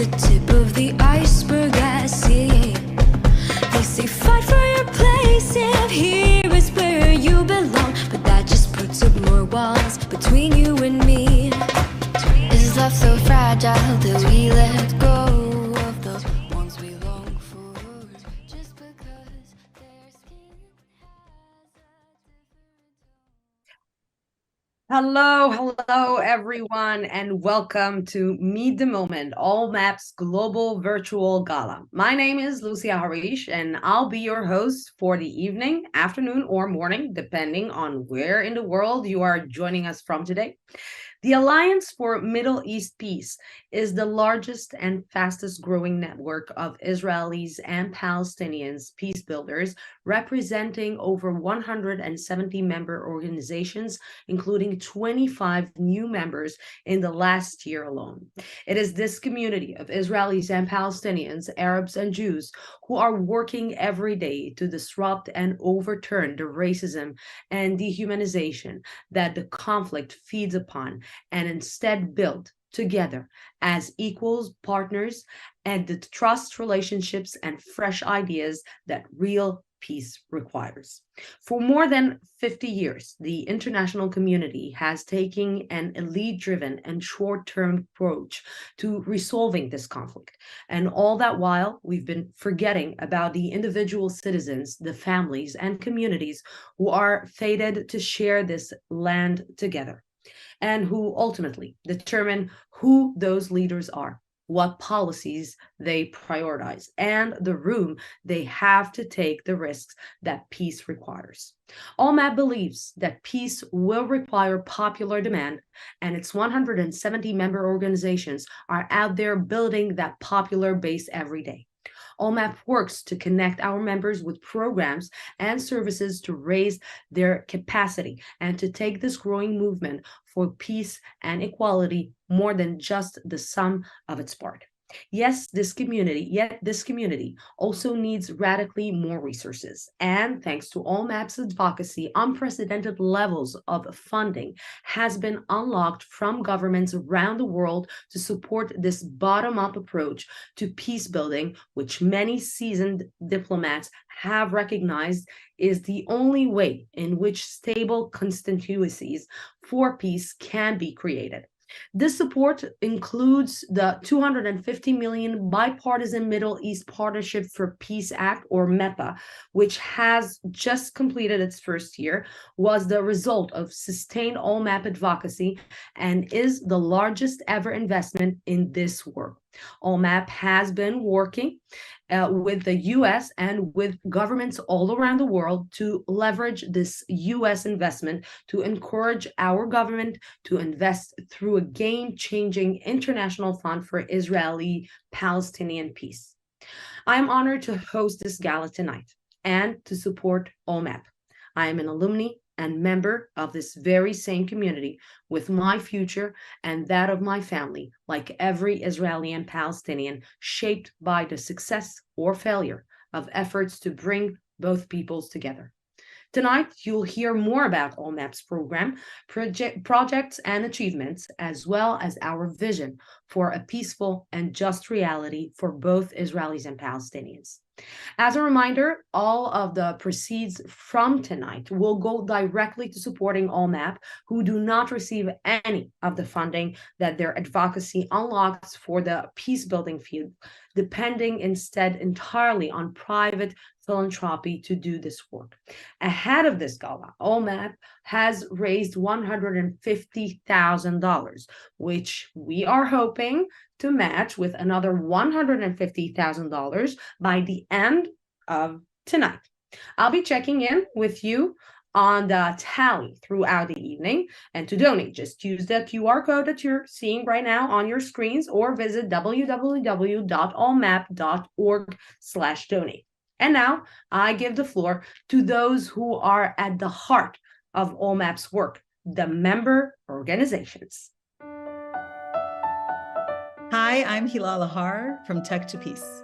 the tip of the iceberg, I see. They say fight for your place, and here is where you belong. But that just puts up more walls between you and me. Is love so fragile that we let go of the ones we long for, just because their skin has a different Hello, everyone, and welcome to Meet the Moment, ALLMEP's global virtual gala. My name is Honoree, and I'll be your host for the evening, afternoon, or morning, depending on where in the world you are joining us from today. The Alliance for Middle East Peace is the largest and fastest growing network of Israelis and Palestinians peacebuilders, representing over 170 member organizations, including 25 new members in the last year alone. It is this community of Israelis and Palestinians, Arabs and Jews, who are working every day to disrupt and overturn the racism and dehumanization that the conflict feeds upon, and instead build together as equals, partners, and the trust relationships and fresh ideas that real peace requires. For more than 50 years, the international community has taken an elite-driven and short-term approach to resolving this conflict. And all that while, we've been forgetting about the individual citizens, the families, and communities who are fated to share this land together, and who ultimately determine who those leaders are, what policies they prioritize, and the room they have to take the risks that peace requires. ALLMEP believes that peace will require popular demand, and its 170 member organizations are out there building that popular base every day. ALLMEP works to connect our members with programs and services to raise their capacity and to take this growing movement for peace and equality more than just the sum of its part. Yet this community also needs radically more resources. And thanks to ALLMEP's advocacy, unprecedented levels of funding has been unlocked from governments around the world to support this bottom-up approach to peace building, which many seasoned diplomats have recognized is the only way in which stable constituencies for peace can be created. This support includes the $250 million Bipartisan Middle East Partnership for Peace Act, or MEPA, which has just completed its first year, was the result of sustained ALLMEP advocacy, and is the largest ever investment in this work. ALLMEP has been working with the U.S. and with governments all around the world to leverage this U.S. investment to encourage our government to invest through a game-changing international fund for Israeli-Palestinian peace. I am honored to host this gala tonight and to support ALLMEP. I am an alumni and member of this very same community, with my future and that of my family, like every Israeli and Palestinian, shaped by the success or failure of efforts to bring both peoples together. Tonight, you'll hear more about ALLMEP's program, projects, and achievements, as well as our vision for a peaceful and just reality for both Israelis and Palestinians. As a reminder, all of the proceeds from tonight will go directly to supporting ALLMEP, who do not receive any of the funding that their advocacy unlocks for the peace-building field, depending instead entirely on private philanthropy to do this work. Ahead of this gala, ALLMEP has raised $150,000, which we are hoping to match with another $150,000 by the end of tonight. I'll be checking in with you on the tally throughout the evening, and to donate, just use the QR code that you're seeing right now on your screens, or visit www.allmep.org/donate. And now I give the floor to those who are at the heart of ALLMEP's work, the member organizations. Hi, I'm Hilal Ahar from Tech to Peace.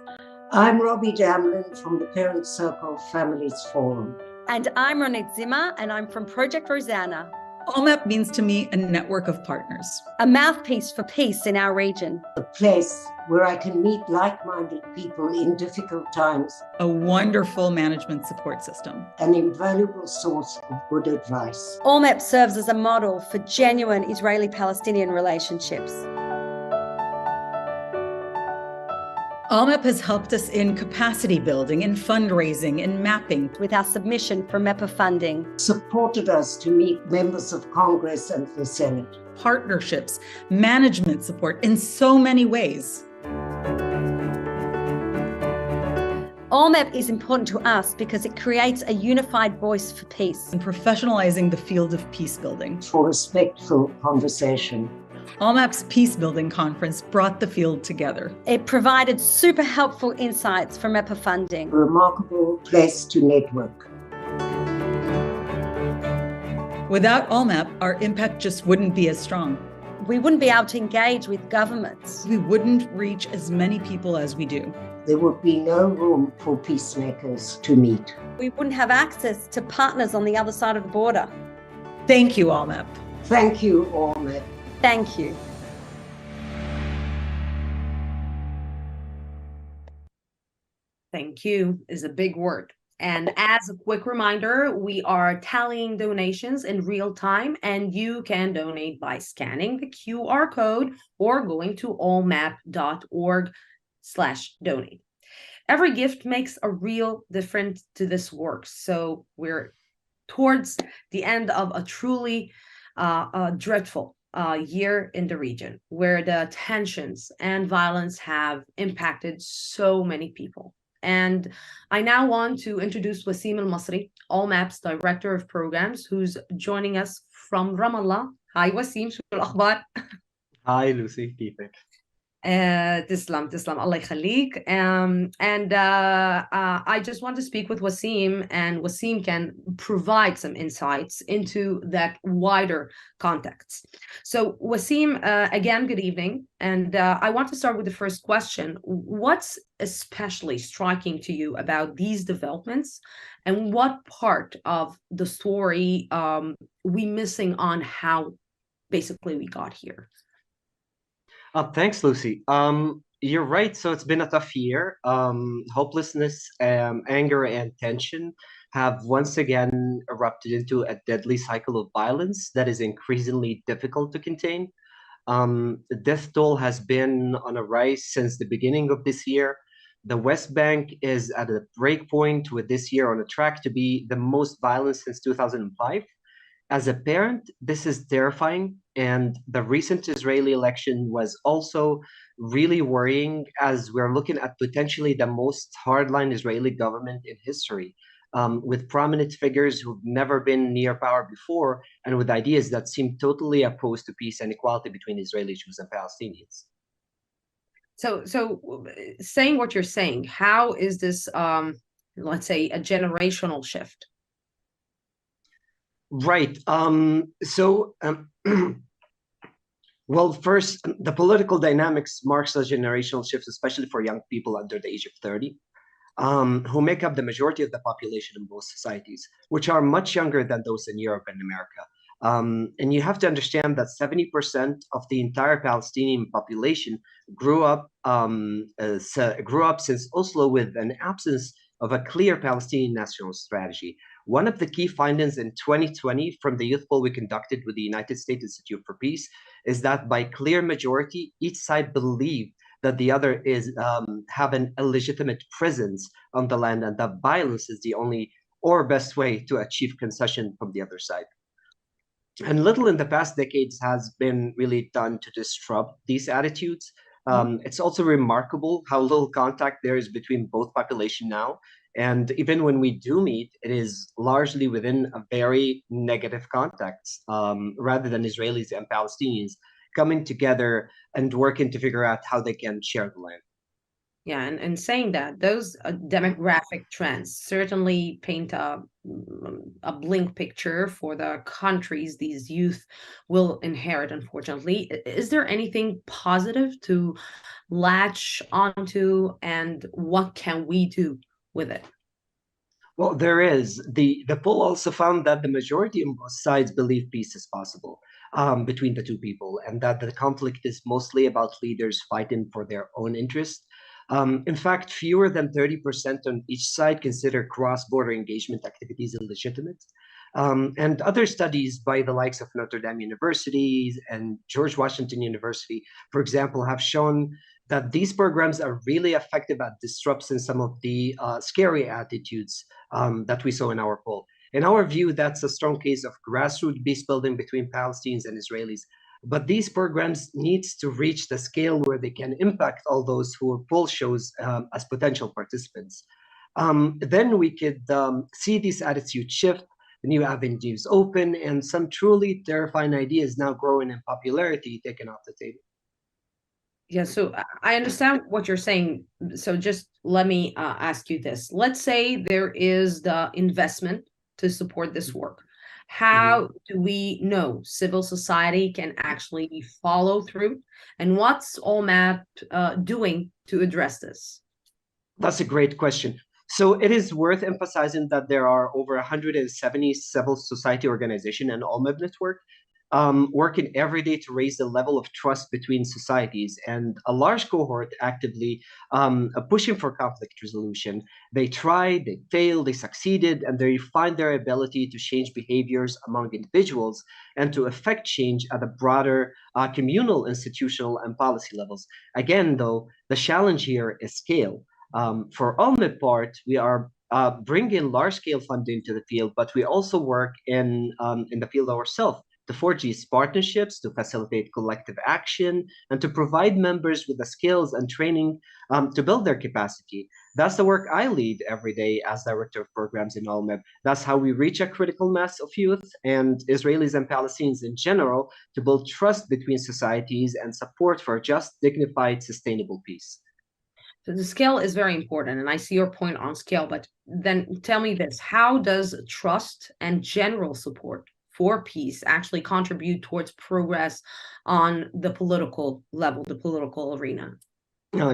I'm Robbie Damlin from the Parent Circle Families Forum. And I'm Ronit Zimmer, and I'm from Project Rosanna. ALLMEP means to me a network of partners. A mouthpiece for peace in our region. A place where I can meet like-minded people in difficult times. A wonderful management support system. An invaluable source of good advice. ALLMEP serves as a model for genuine Israeli-Palestinian relationships. ALLMEP has helped us in capacity building, in fundraising, in mapping. With our submission for MEPA funding. Supported us to meet members of Congress and the Senate. Partnerships, management support in so many ways. ALLMEP is important to us because it creates a unified voice for peace. And professionalizing the field of peace building. For respectful conversation. ALLMEP's Peacebuilding Conference brought the field together. It provided super helpful insights for MEPA funding. A remarkable place to network. Without ALLMEP, our impact just wouldn't be as strong. We wouldn't be able to engage with governments. We wouldn't reach as many people as we do. There would be no room for peacemakers to meet. We wouldn't have access to partners on the other side of the border. Thank you, ALLMEP. Thank you, ALLMEP. Thank you. Thank you is a big word. And as a quick reminder, we are tallying donations in real time, and you can donate by scanning the QR code or going to allmap.org/donate. Every gift makes a real difference to this work. So we're towards the end of a truly dreadful year in the region, where the tensions and violence have impacted so many people. And I now want to introduce Wasim Al-Masri, ALLMEP's Director of Programs, who's joining us from Ramallah. Hi Wasim, شو الأخبار؟ Hi Lucy, كيفك؟ تسلم الله يخليك. And I just want to speak with Wasim, and Wasim can provide some insights into that wider context. So Wasim, again, good evening. And I want to start with the first question. What's especially striking to you about these developments, and what part of the story we missing on how basically we got here? Thanks, Lucy. You're right. So it's been a tough year. Hopelessness, anger, and tension have once again erupted into a deadly cycle of violence that is increasingly difficult to contain. The death toll has been on a rise since the beginning of this year. The West Bank is at a break point, with this year on a track to be the most violent since 2005. As a parent, this is terrifying, and the recent Israeli election was also really worrying, as we're looking at potentially the most hardline Israeli government in history, with prominent figures who've never been near power before, and with ideas that seem totally opposed to peace and equality between Israeli Jews and Palestinians. So saying what you're saying, how is this, let's say, a generational shift? Right. Well, first, the political dynamics marks a generational shift, especially for young people under the age of 30, who make up the majority of the population in both societies, which are much younger than those in Europe and America. And you have to understand that 70% of the entire Palestinian population grew up since Oslo with an absence of a clear Palestinian national strategy. One of the key findings in 2020 from the youth poll we conducted with the United States Institute for Peace is that by clear majority, each side believed that the other is have an illegitimate presence on the land, and that violence is the only or best way to achieve concession from the other side. And little in the past decades has been really done to disrupt these attitudes. It's also remarkable how little contact there is between both population now. And even when we do meet, it is largely within a very negative context, rather than Israelis and Palestinians coming together and working to figure out how they can share the land. Yeah, and saying that, those demographic trends certainly paint a bleak picture for the countries these youth will inherit, unfortunately. Is there anything positive to latch onto, and what can we do with it? Well, there is. The poll also found that the majority on both sides believe peace is possible between the two people, and that the conflict is mostly about leaders fighting for their own interest. In fact, fewer than 30% on each side consider cross-border engagement activities illegitimate. And other studies by the likes of Notre Dame University and George Washington University, for example, have shown that these programs are really effective at disrupting some of the scary attitudes that we saw in our poll. In our view, that's a strong case of grassroots peace building between Palestinians and Israelis. But these programs needs to reach the scale where they can impact all those who our poll shows as potential participants. Then we could see this attitude shift, new avenues open, and some truly terrifying ideas now growing in popularity taken off the table. Yeah, so I understand what you're saying. So just let me ask you this. Let's say there is the investment to support this work. How do we know civil society can actually follow through? And what's ALLMEP doing to address this? That's a great question. So it is worth emphasizing that there are over 170 civil society organizations and ALLMEP network working every day to raise the level of trust between societies, and a large cohort actively pushing for conflict resolution. They tried, they failed, they succeeded, and they refined their ability to change behaviors among individuals and to affect change at a broader communal, institutional, and policy levels. Again, though, the challenge here is scale. For ALLMEP part, we are bringing large-scale funding to the field, but we also work in the field ourselves to forge these partnerships, to facilitate collective action, and to provide members with the skills and training to build their capacity. That's the work I lead every day as director of programs in ALLMEP. That's how we reach a critical mass of youth and Israelis and Palestinians in general to build trust between societies and support for just, dignified, sustainable peace. So the scale is very important, and I see your point on scale, but then tell me this, how does trust and general support for peace actually contribute towards progress on the political level, the political arena?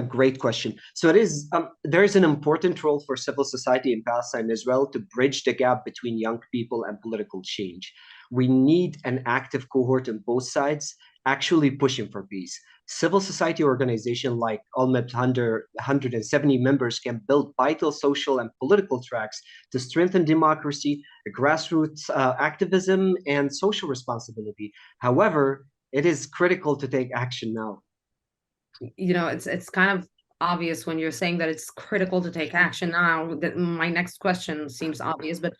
Great question. So it is there is an important role for civil society in Palestine and Israel to bridge the gap between young people and political change. We need an active cohort on both sides actually pushing for peace. Civil society organizations like ALLMEP 170 members can build vital social and political tracks to strengthen democracy, grassroots activism, and social responsibility. However, it is critical to take action now. You know, it's kind of obvious when you're saying that it's critical to take action now. That my next question seems obvious, but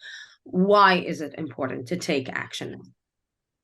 why is it important to take action now?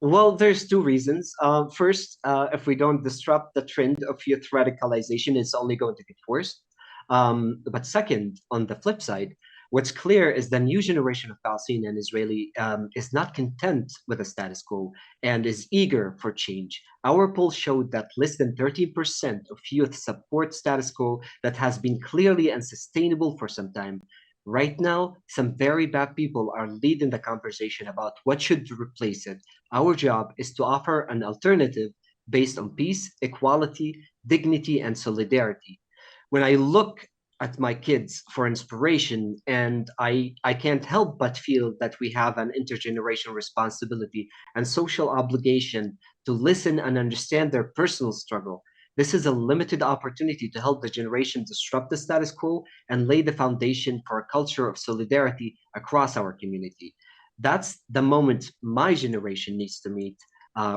Well, there's two reasons. First, if we don't disrupt the trend of youth radicalization, it's only going to get worse. But second, on the flip side, what's clear is the new generation of Palestinian and Israeli is not content with the status quo and is eager for change. Our poll showed that less than 13% of youth support status quo that has been clearly unsustainable for some time. Right now, some very bad people are leading the conversation about what should replace it. Our job is to offer an alternative based on peace, equality, dignity, and solidarity. When I look at my kids for inspiration, and I can't help but feel that we have an intergenerational responsibility and social obligation to listen and understand their personal struggle. This is a limited opportunity to help the generation disrupt the status quo and lay the foundation for a culture of solidarity across our community. That's the moment my generation needs to meet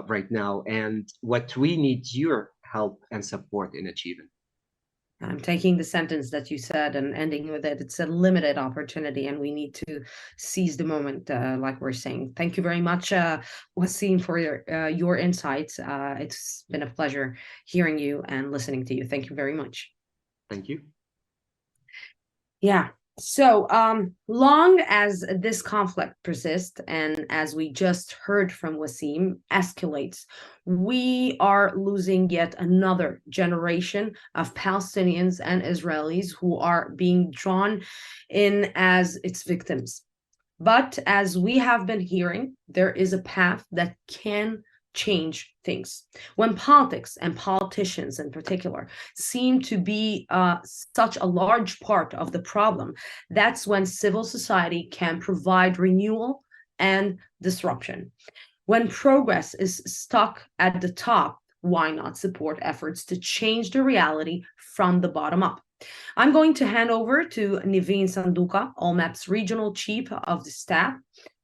right now, and what we need your help and support in achieving. I'm taking the sentence that you said and ending with it. It's a limited opportunity, and we need to seize the moment, like we're saying. Thank you very much, Wasim, for your insights. It's been a pleasure hearing you and listening to you. Thank you very much. Thank you. Yeah. So long as this conflict persists, and as we just heard from Wasim, escalates, we are losing yet another generation of Palestinians and Israelis who are being drawn in as its victims. But as we have been hearing, there is a path that can change things. When politics and politicians in particular seem to be such a large part of the problem, that's when civil society can provide renewal and disruption. When progress is stuck at the top, why not support efforts to change the reality from the bottom up? I'm going to hand over to Naveen Sanduka, ALLMEP's regional chief of the staff,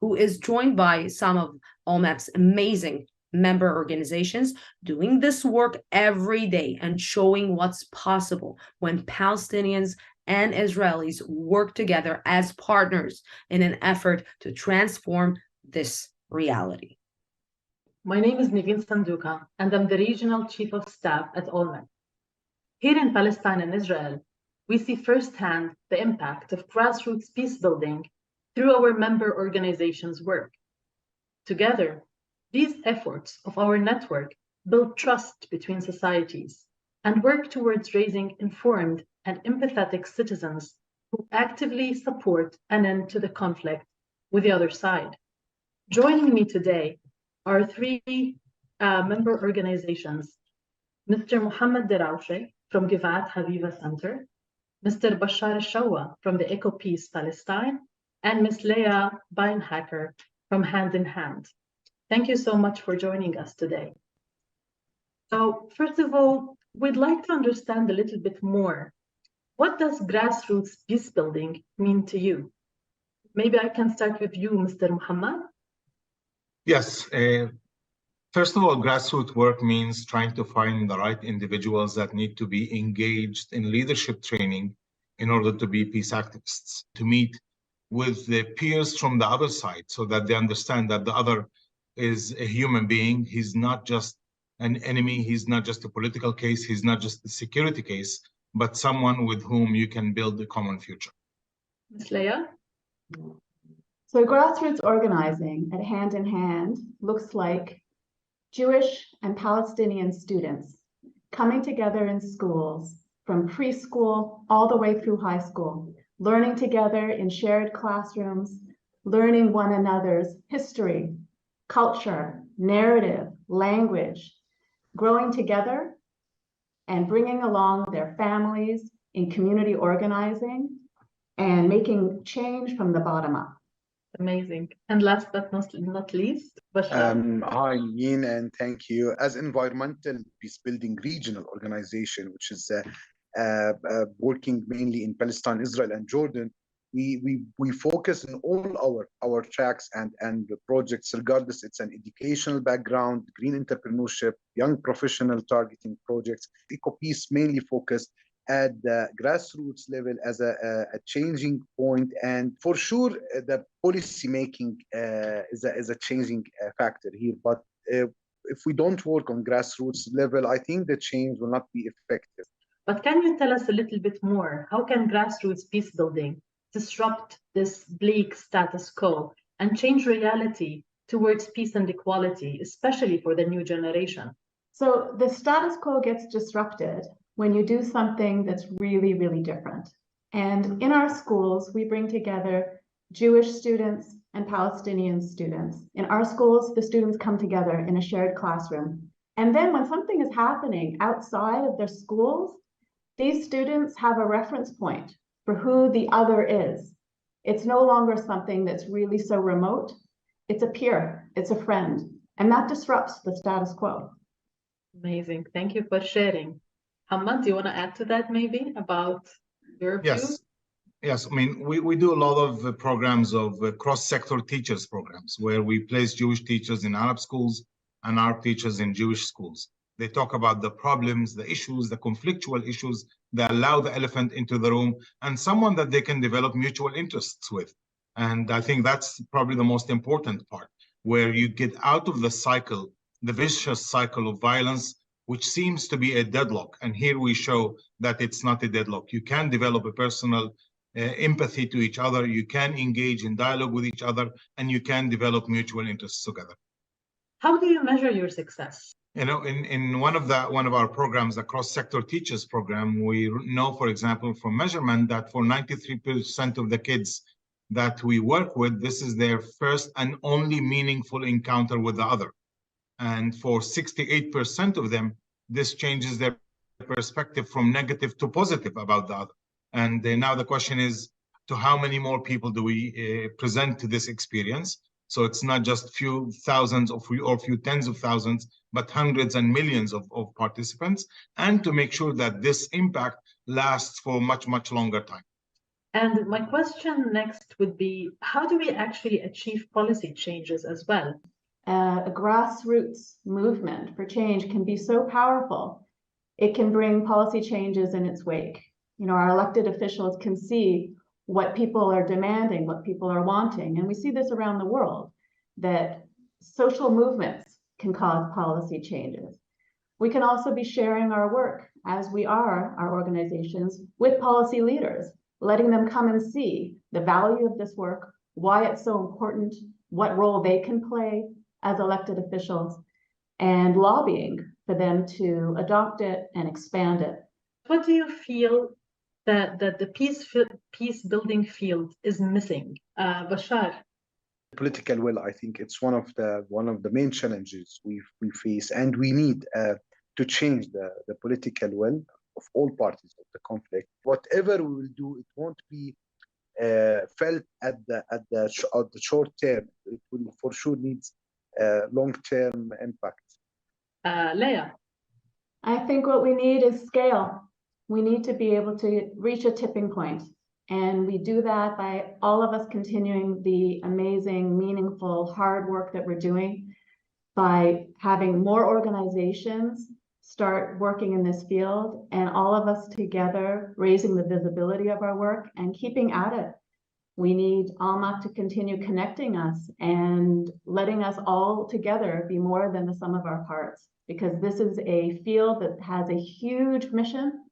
who is joined by some of ALLMEP's amazing member organizations doing this work every day and showing what's possible when Palestinians and Israelis work together as partners in an effort to transform this reality. My name is Naveen Sanduka, and I'm the Regional Chief of Staff at ALLMEP. Here in Palestine and Israel, we see firsthand the impact of grassroots peace building through our member organizations' work. Together, these efforts of our network build trust between societies and work towards raising informed and empathetic citizens who actively support an end to the conflict with the other side. Joining me today are three member organizations: Mr. Mohammed Deraouche from Givat Haviva Center, Mr. Bashar Shawa from the Eco Peace Palestine, and Ms. Leah Beinhacker from Hand in Hand. Thank you so much for joining us today. So first of all, we'd like to understand a little bit more. What does grassroots peace building mean to you? Maybe I can start with you, Mr. Muhammad. Yes. First of all, grassroots work means trying to find the right individuals that need to be engaged in leadership training in order to be peace activists, to meet with the peers from the other side so that they understand that the other is a human being. He's not just an enemy. He's not just a political case. He's not just a security case, but someone with whom you can build a common future. Ms. Leah? So grassroots organizing at Hand in Hand looks like Jewish and Palestinian students coming together in schools from preschool all the way through high school, learning together in shared classrooms, learning one another's history, culture, narrative, language, growing together and bringing along their families in community organizing and making change from the bottom up. Amazing. And last but not least, Bashar. Hi, Yin, and thank you. As environmental peacebuilding regional organization, which is working mainly in Palestine, Israel, and Jordan, we focus on all our tracks and projects, regardless it's an educational background, green entrepreneurship, young professional targeting projects. EcoPeace mainly focused at the grassroots level as a changing point, and for sure the policy making is a changing factor here. But if we don't work on grassroots level, I think the change will not be effective. But can you tell us a little bit more? How can grassroots peace building disrupt this bleak status quo and change reality towards peace and equality, especially for the new generation? So the status quo gets disrupted when you do something that's really, really different. And in our schools, we bring together Jewish students and Palestinian students. In our schools, the students come together in a shared classroom. And then when something is happening outside of their schools, these students have a reference point for who the other is. It's no longer something that's really so remote. It's a peer, it's a friend, and that disrupts the status quo. Amazing. Thank you for sharing. Hamad, do you want to add to that maybe about your view? Yes. I mean, we do a lot of programs of cross-sector teachers programs where we place Jewish teachers in Arab schools and Arab teachers in Jewish schools. They talk about the problems, the issues, the conflictual issues that allow the elephant into the room and someone that they can develop mutual interests with. And I think that's probably the most important part, where you get out of the cycle, the vicious cycle of violence, which seems to be a deadlock. And here we show that it's not a deadlock. You can develop a personal empathy to each other, you can engage in dialogue with each other, and you can develop mutual interests together. How do you measure your success? You know, in one of our programs, the cross-sector teachers program, we know, for example, from measurement that for 93% of the kids that we work with, this is their first and only meaningful encounter with the other. And for 68% of them, this changes their perspective from negative to positive about the other. And now the question is, to how many more people do we present to this experience? So it's not just few thousands or few tens of thousands, but hundreds and millions of participants, and to make sure that this impact lasts for much, much longer time. And my question next would be, how do we actually achieve policy changes as well? A grassroots movement for change can be so powerful. It can bring policy changes in its wake. You know, our elected officials can see what people are demanding, what people are wanting. And we see this around the world, that social movements can cause policy changes. We can also be sharing our work, as we are, our organizations, with policy leaders, letting them come and see the value of this work, why it's so important, what role they can play as elected officials, and lobbying for them to adopt it and expand it. What do you feel that the peace building field is missing? Bashar? Political will, I think it's one of the main challenges we face, and we need to change the political will of all parties of the conflict. Whatever we will do, it won't be felt at the short term. It will for sure needs long-term impact. Leah? I think what we need is scale. We need to be able to reach a tipping point. And we do that by all of us continuing the amazing, meaningful, hard work that we're doing, by having more organizations start working in this field, and all of us together raising the visibility of our work and keeping at it. We need ALLMEP to continue connecting us and letting us all together be more than the sum of our parts, because this is a field that has a huge mission.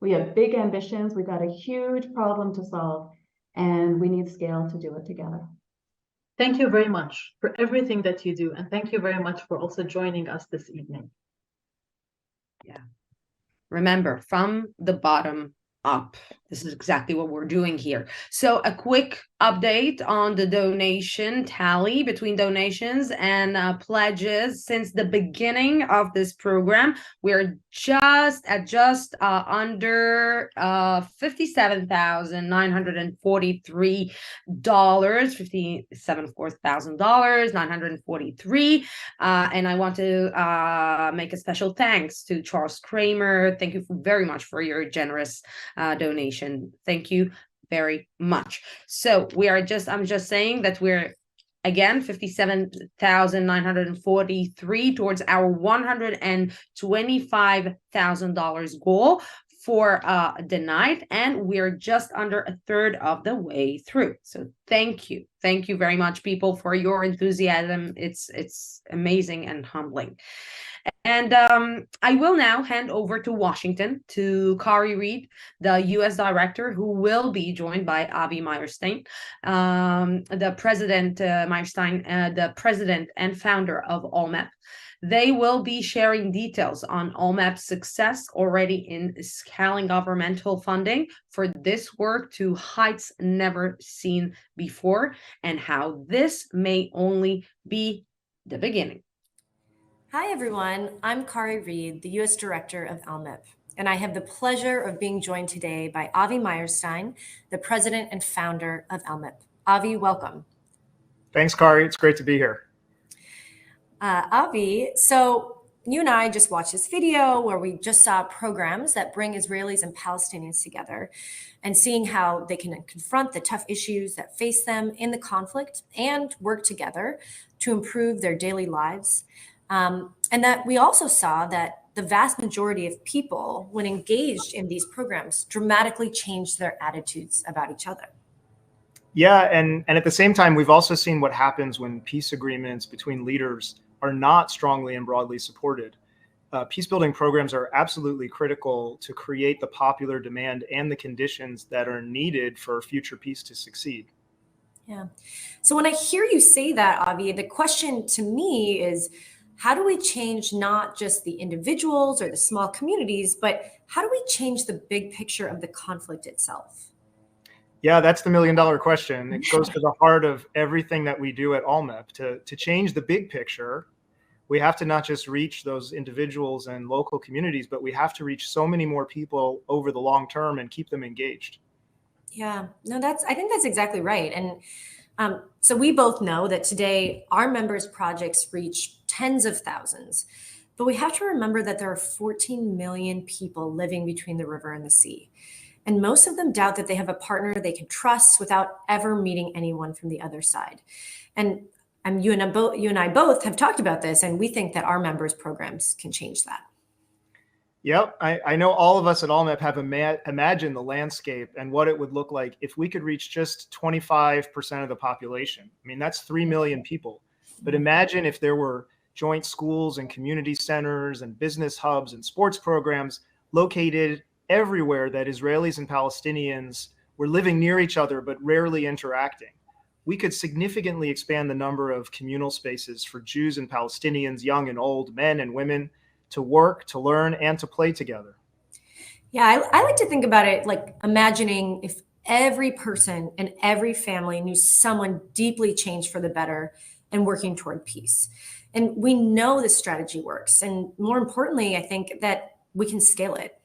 We have big ambitions. We've got a huge problem to solve, and we need scale to do it together. Thank you very much for everything that you do. And thank you very much for also joining us this evening. Yeah. Remember, from the bottom up. This is exactly what we're doing here. So a quick update on the donation tally between donations and pledges since the beginning of this program. We're just under $57,943, $57,943. And I want to make a special thanks to Charles Kramer. Thank you very much for your generous donation. Thank you very much. So I'm just saying that we're again $57,943 towards our $125,000 goal for the night, and we're just under a third of the way through. So thank you very much, people, for your enthusiasm. It's amazing and humbling. And I will now hand over to Washington to Kari Reed, the U.S. director, who will be joined by Avi Meyerstein, the president, the president and founder of ALLMEP. They will be sharing details on ALLMEP's success already in scaling governmental funding for this work to heights never seen before, and how this may only be the beginning. Hi, everyone. I'm Kari Reed, the U.S. Director of ALLMEP, and I have the pleasure of being joined today by Avi Meyerstein, the President and Founder of ALLMEP. Avi, welcome. Thanks, Kari. It's great to be here. Avi, so you and I just watched this video where we just saw programs that bring Israelis and Palestinians together, and seeing how they can confront the tough issues that face them in the conflict and work together to improve their daily lives. And that we also saw that the vast majority of people, when engaged in these programs, dramatically changed their attitudes about each other. Yeah, and at the same time, we've also seen what happens when peace agreements between leaders are not strongly and broadly supported. Peace-building programs are absolutely critical to create the popular demand and the conditions that are needed for future peace to succeed. Yeah. So when I hear you say that, Avi, the question to me is, how do we change not just the individuals or the small communities, but how do we change the big picture of the conflict itself? Yeah, that's the million-dollar question. It goes to the heart of everything that we do at ALLMEP. To change the big picture, We have to not just reach those individuals and local communities, but we have to reach so many more people over the long term and keep them engaged. Yeah, no, I think that's exactly right. And so we both know that today our members' projects reach tens of thousands, but we have to remember that there are 14 million people living between the river and the sea. And most of them doubt that they have a partner they can trust without ever meeting anyone from the other side. And you and I both have talked about this, and we think that our members' programs can change that. Yep, I know all of us at ALLMEP have imagined the landscape and what it would look like if we could reach just 25% of the population. I mean, that's 3 million people. But imagine if there were joint schools and community centers and business hubs and sports programs located everywhere that Israelis and Palestinians were living near each other but rarely interacting. We could significantly expand the number of communal spaces for Jews and Palestinians, young and old, men and women, to work, to learn, and to play together. Yeah, I like to think about it like imagining if every person and every family knew someone deeply changed for the better and working toward peace. And we know this strategy works. And more importantly, I think that we can scale it.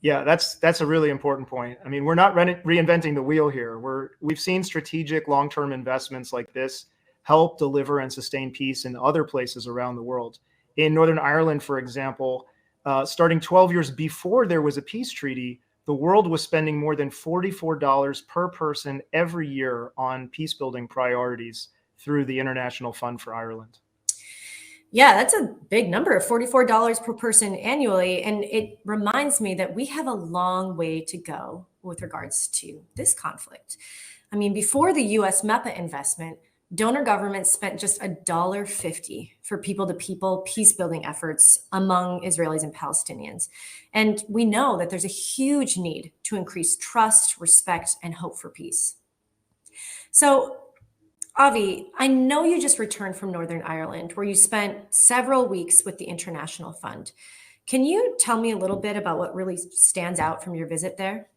Yeah, that's a really important point. I mean, we're not reinventing the wheel here. We've seen strategic long-term investments like this help deliver and sustain peace in other places around the world. In Northern Ireland, for example, starting 12 years before there was a peace treaty, the world was spending more than $44 per person every year on peace-building priorities through the International Fund for Ireland. Yeah, that's a big number, $44 per person annually. And it reminds me that we have a long way to go with regards to this conflict. I mean, before the US MEPA investment, donor governments spent just $1.50 for people-to-people peace-building efforts among Israelis and Palestinians. And we know that there's a huge need to increase trust, respect, and hope for peace. So, Avi, I know you just returned from Northern Ireland, where you spent several weeks with the International Fund. Can you tell me a little bit about what really stands out from your visit there?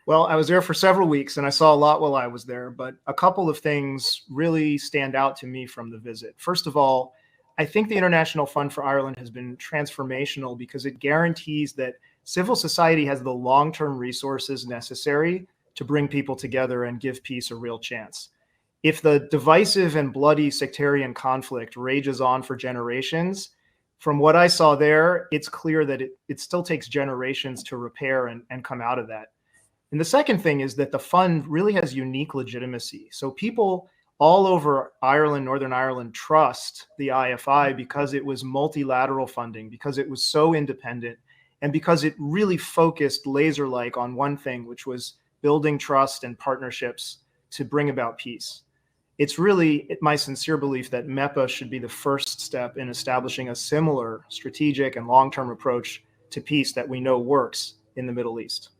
Well, I was there for several weeks and I saw a lot while I was there, but a couple of things really stand out to me from the visit. First of all, I think the International Fund for Ireland has been transformational because it guarantees that civil society has the long-term resources necessary to bring people together and give peace a real chance. If the divisive and bloody sectarian conflict rages on for generations, from what I saw there, it's clear that it still takes generations to repair and come out of that. And the second thing is that the fund really has unique legitimacy. So people all over Ireland, Northern Ireland, trust the IFI because it was multilateral funding, because it was so independent, and because it really focused laser-like on one thing, which was building trust and partnerships to bring about peace. It's really my sincere belief that MEPA should be the first step in establishing a similar strategic and long-term approach to peace that we know works in the Middle East.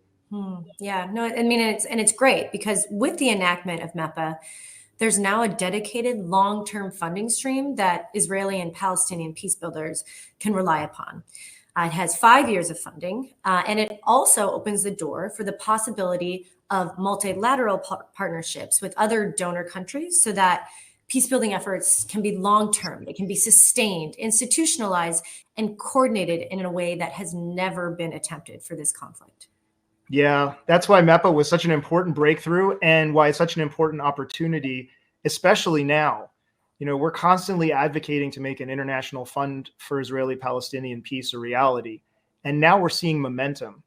Yeah, no, I mean, it's great because with the enactment of MEPA, there's now a dedicated long-term funding stream that Israeli and Palestinian peacebuilders can rely upon. It has 5 years of funding, and it also opens the door for the possibility of multilateral partnerships with other donor countries so that peacebuilding efforts can be long-term, they can be sustained, institutionalized, and coordinated in a way that has never been attempted for this conflict. Yeah, that's why MEPA was such an important breakthrough and why it's such an important opportunity, especially now. You know, we're constantly advocating to make an international fund for Israeli-Palestinian peace a reality. And now we're seeing momentum.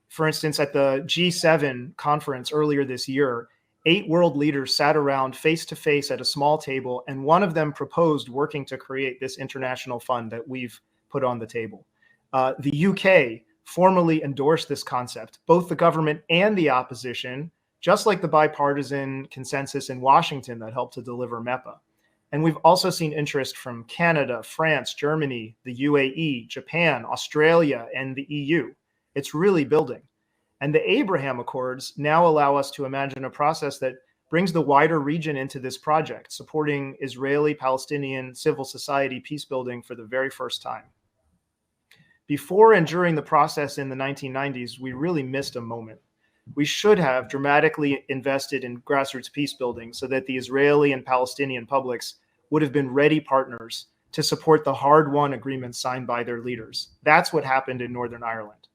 For instance, at the G7 conference earlier this year, 8 world leaders sat around face-to-face at a small table, and one of them proposed working to create this international fund that we've put on the table. The UK formally endorsed this concept, both the government and the opposition, just like the bipartisan consensus in Washington that helped to deliver MEPA. And we've also seen interest from Canada, France, Germany, the UAE, Japan, Australia, and the EU. It's really building. And the Abraham Accords now allow us to imagine a process that brings the wider region into this project, supporting Israeli-Palestinian civil society peacebuilding for the very first time. Before and during the process in the 1990s, we really missed a moment. We should have dramatically invested in grassroots peacebuilding so that the Israeli and Palestinian publics would have been ready partners to support the hard-won agreements signed by their leaders. That's what happened in Northern Ireland.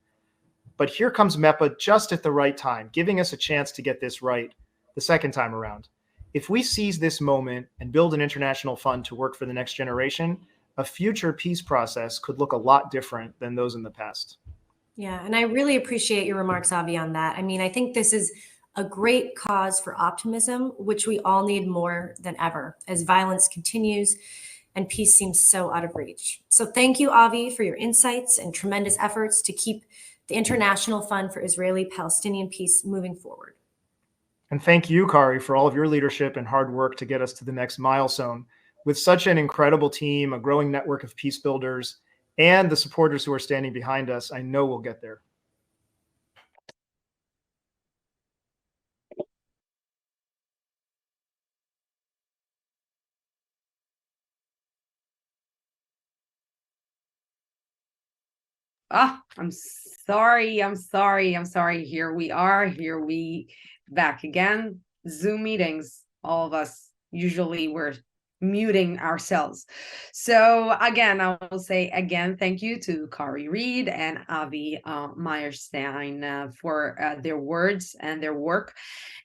But here comes MEPA just at the right time, giving us a chance to get this right the second time around. If we seize this moment and build an international fund to work for the next generation, a future peace process could look a lot different than those in the past. Yeah, and I really appreciate your remarks, Avi, on that. I mean, I think this is a great cause for optimism, which we all need more than ever as violence continues and peace seems so out of reach. So thank you, Avi, for your insights and tremendous efforts to keep the International Fund for Israeli-Palestinian Peace moving forward. And thank you, Kari, for all of your leadership and hard work to get us to the next milestone. With such an incredible team, a growing network of peace builders, and the supporters who are standing behind us, I know we'll get there. I'm sorry. Here we back again. Zoom meetings, all of us, usually we're muting ourselves. So again, I will say again, thank you to Kari Reed and Avi Meyerstein for their words and their work.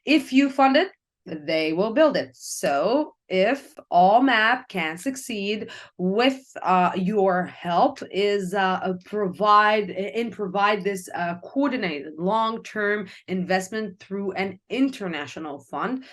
If you fund it, they will build it. So if ALLMEP can succeed with your help is provide this coordinated long-term investment through an international fund,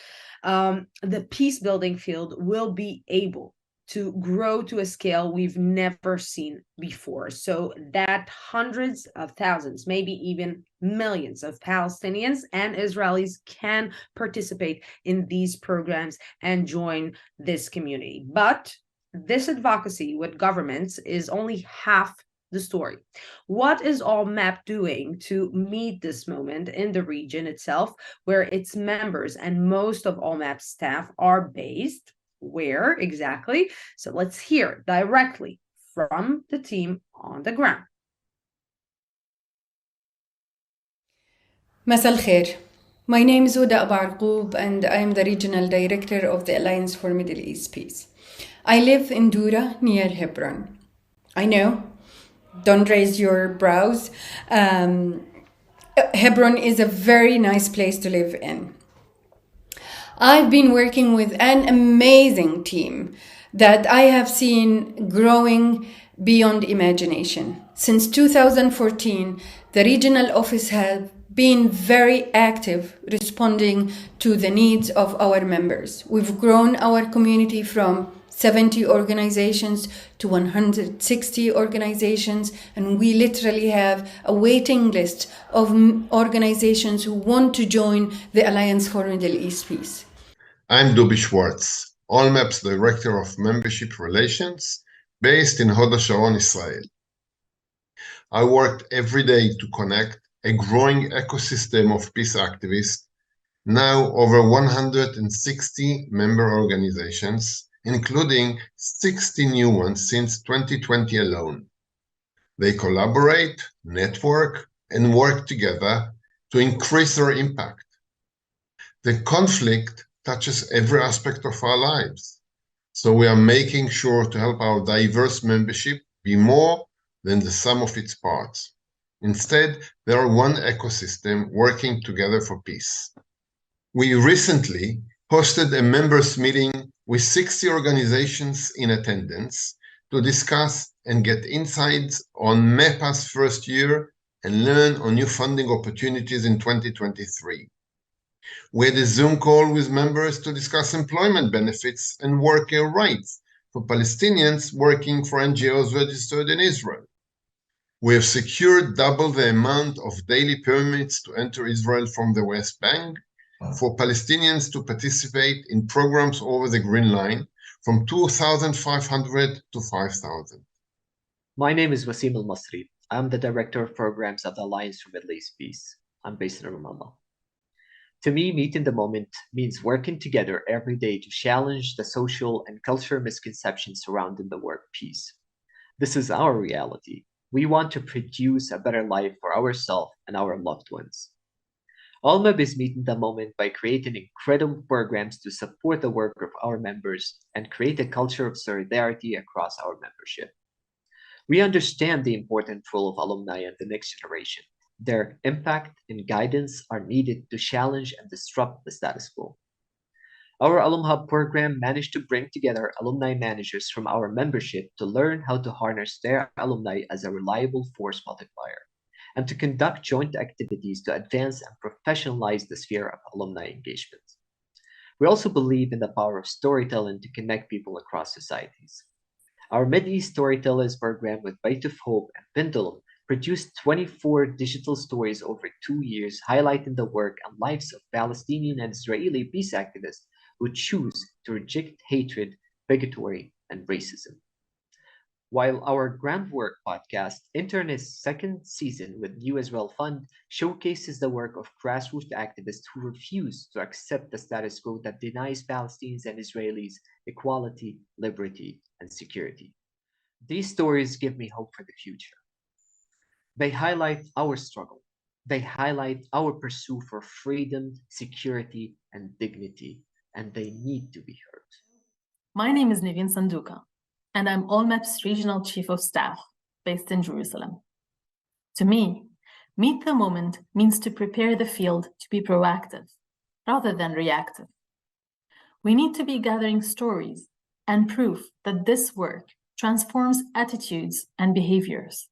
the peace building field will be able to grow to a scale we've never seen before, so that hundreds of thousands, maybe even millions of Palestinians and Israelis can participate in these programs and join this community. But this advocacy with governments is only half the story. What is ALLMEP doing to meet this moment in the region itself, where its members and most of ALLMEP staff are based? Where exactly? So let's hear directly from the team on the ground. مساء الخير. My name is Huda Abu Arqoub and I am the Regional Director of the Alliance for Middle East Peace. I live in Dura near Hebron. I know, don't raise your brows. Hebron is a very nice place to live in. I've been working with an amazing team that I have seen growing beyond imagination. Since 2014, the regional office has been very active responding to the needs of our members. We've grown our community from 70 organizations to 160 organizations, and we literally have a waiting list of organizations who want to join the Alliance for Middle East Peace. I'm Dubi Schwartz, ALLMEP's Director of Membership Relations, based in Hod HaSharon, Israel. I worked every day to connect a growing ecosystem of peace activists, now over 160 member organizations, including 60 new ones since 2020 alone. They collaborate, network, and work together to increase their impact. The conflict touches every aspect of our lives, so we are making sure to help our diverse membership be more than the sum of its parts. Instead, they are one ecosystem working together for peace. We recently hosted a members' meeting with 60 organizations in attendance to discuss and get insights on MEPA's first year and learn on new funding opportunities in 2023. We had a Zoom call with members to discuss employment benefits and worker rights for Palestinians working for NGOs registered in Israel. We have secured double the amount of daily permits to enter Israel from the West Bank for Palestinians to participate in programs over the Green Line from 2,500 to 5,000. My name is Wasim Al-Masri. I'm the Director of Programs at the Alliance for Middle East Peace. I'm based in Ramallah. To me, meeting the moment means working together every day to challenge the social and cultural misconceptions surrounding the word peace. This is our reality. We want to produce a better life for ourselves and our loved ones. ALLMEP is meeting the moment by creating incredible programs to support the work of our members and create a culture of solidarity across our membership. We understand the important role of alumni and the next generation. Their impact and guidance are needed to challenge and disrupt the status quo. Our Alum Hub program managed to bring together alumni managers from our membership to learn how to harness their alumni as a reliable force multiplier, and to conduct joint activities to advance and professionalize the sphere of alumni engagement. We also believe in the power of storytelling to connect people across societies. Our Middle East Storytellers program with Bite of Hope and Pendulum produced 24 digital stories over 2 years, highlighting the work and lives of Palestinian and Israeli peace activists who choose to reject hatred, bigotry, and racism. While our Groundwork podcast, entering its second season with New Israel Fund, showcases the work of grassroots activists who refuse to accept the status quo that denies Palestinians and Israelis equality, liberty, and security. These stories give me hope for the future. They highlight our struggle. They highlight our pursuit for freedom, security, and dignity, and they need to be heard. My name is Nivin Sanduka, and I'm ALLMEP's Regional Chief of Staff based in Jerusalem. To me, meet the moment means to prepare the field to be proactive rather than reactive. We need to be gathering stories and proof that this work transforms attitudes and behaviors.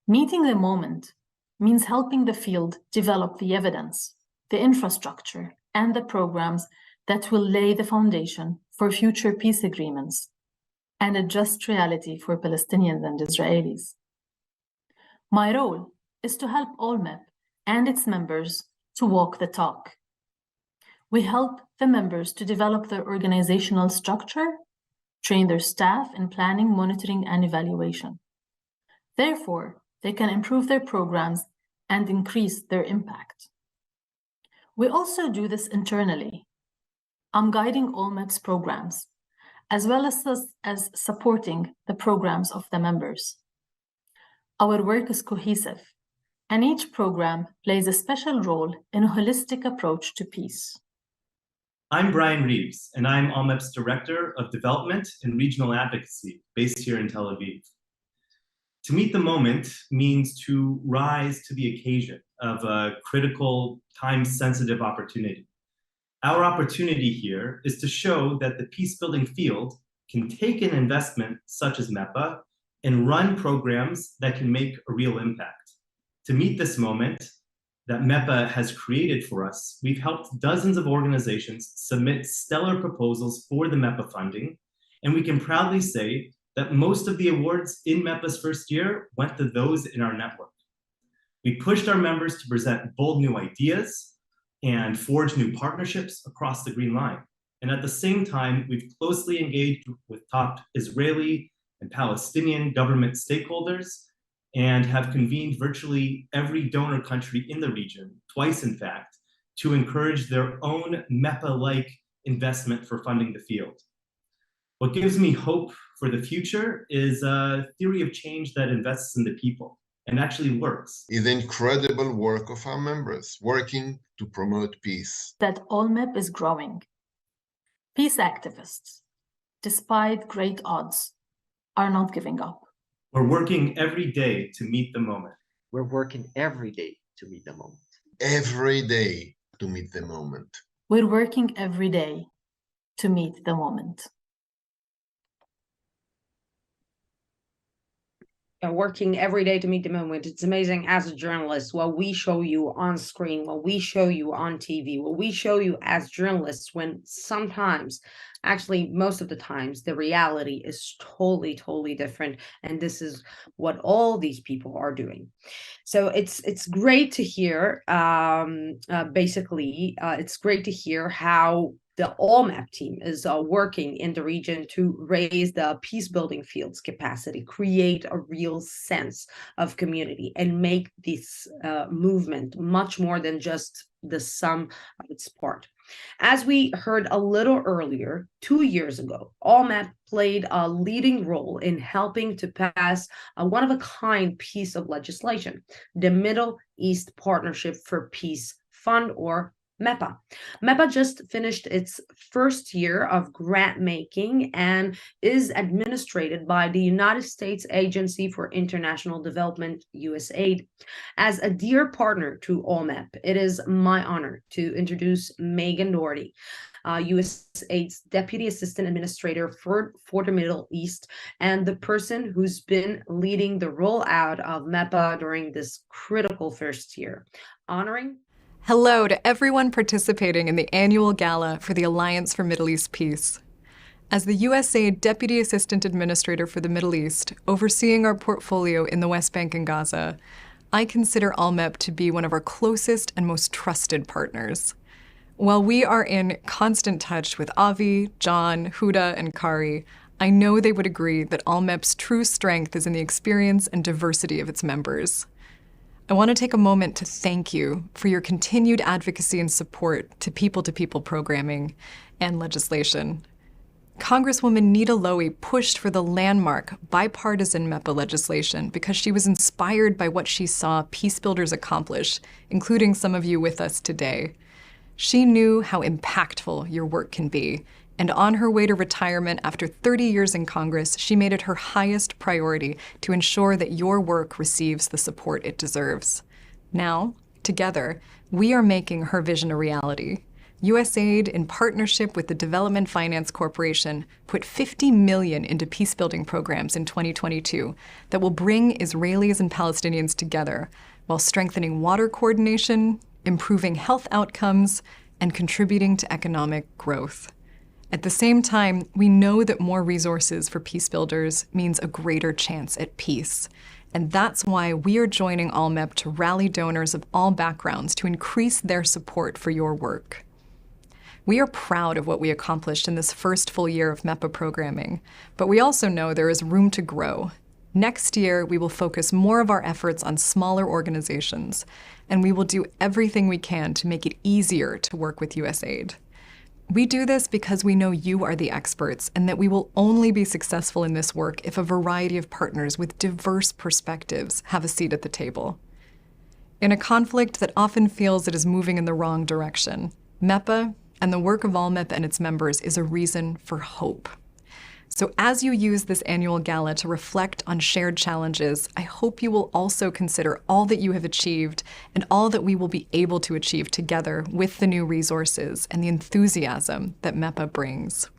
Meeting the moment means helping the field develop the evidence, the infrastructure, and the programs that will lay the foundation for future peace agreements and a just reality for Palestinians and Israelis. My role is to help ALLMEP and its members to walk the talk. We help the members to develop their organizational structure, train their staff in planning, monitoring, and evaluation. Therefore, they can improve their programs and increase their impact. We also do this internally. I'm guiding ALLMEP's programs, as well as supporting the programs of the members. Our work is cohesive, and each program plays a special role in a holistic approach to peace. I'm Brian Reeves, and I'm ALLMEP's Director of Development and Regional Advocacy, based here in Tel Aviv. To meet the moment means to rise to the occasion of a critical, time-sensitive opportunity. Our opportunity here is to show that the peace-building field can take an investment such as MEPA and run programs that can make a real impact. To meet this moment that MEPA has created for us, we've helped dozens of organizations submit stellar proposals for the MEPA funding, and we can proudly say that most of the awards in MEPA's first year went to those in our network. We pushed our members to present bold new ideas and forge new partnerships across the Green Line. And at the same time, we've closely engaged with top Israeli and Palestinian government stakeholders and have convened virtually every donor country in the region, twice in fact, to encourage their own MEPA-like investment for funding the field. What gives me hope for the future is a theory of change that invests in the people and actually works. Is the incredible work of our members working to promote peace. That ALLMEP is growing. Peace activists, despite great odds, are not giving up. We're working every day to meet the moment. We're working every day to meet the moment. Every day to meet the moment. We're working every day to meet the moment. Working every day to meet the moment. It's amazing as a journalist, what we show you on screen, what we show you on TV, what we show you as journalists, when sometimes, actually most of the times, the reality is totally different. And this is what all these people are doing. So it's great to hear, it's great to hear how the ALLMEP team is working in the region to raise the peace building field's capacity, create a real sense of community, and make this movement much more than just the sum of its part. As we heard a little earlier, 2 years ago, ALLMEP played a leading role in helping to pass a one-of-a-kind piece of legislation, the Middle East Partnership for Peace Fund, or MEPA. MEPA just finished its first year of grant making and is administered by the United States Agency for International Development, USAID. As a dear partner to ALLMEP, it is my honor to introduce Megan Doherty, USAID's Deputy Assistant Administrator for the Middle East, and the person who's been leading the rollout of MEPA during this critical first year. Honoree. Hello to everyone participating in the annual gala for the Alliance for Middle East Peace. As the USAID Deputy Assistant Administrator for the Middle East, overseeing our portfolio in the West Bank and Gaza, I consider ALLMEP to be one of our closest and most trusted partners. While we are in constant touch with Avi, John, Huda, and Kari, I know they would agree that ALLMEP's true strength is in the experience and diversity of its members. I want to take a moment to thank you for your continued advocacy and support to people programming and legislation. Congresswoman Nita Lowey pushed for the landmark bipartisan MEPA legislation because she was inspired by what she saw peacebuilders accomplish, including some of you with us today. She knew how impactful your work can be, and on her way to retirement after 30 years in Congress, she made it her highest priority to ensure that your work receives the support it deserves. Now, together, we are making her vision a reality. USAID, in partnership with the Development Finance Corporation, put $50 million into peacebuilding programs in 2022 that will bring Israelis and Palestinians together while strengthening water coordination, improving health outcomes, and contributing to economic growth. At the same time, we know that more resources for peacebuilders means a greater chance at peace. And that's why we are joining ALLMEP to rally donors of all backgrounds to increase their support for your work. We are proud of what we accomplished in this first full year of MEPA programming, but we also know there is room to grow. Next year, we will focus more of our efforts on smaller organizations, and we will do everything we can to make it easier to work with USAID. We do this because we know you are the experts and that we will only be successful in this work if a variety of partners with diverse perspectives have a seat at the table. In a conflict that often feels it is moving in the wrong direction, MEPA and the work of ALLMEP and its members is a reason for hope. So as you use this annual gala to reflect on shared challenges, I hope you will also consider all that you have achieved and all that we will be able to achieve together with the new resources and the enthusiasm that MEPA brings.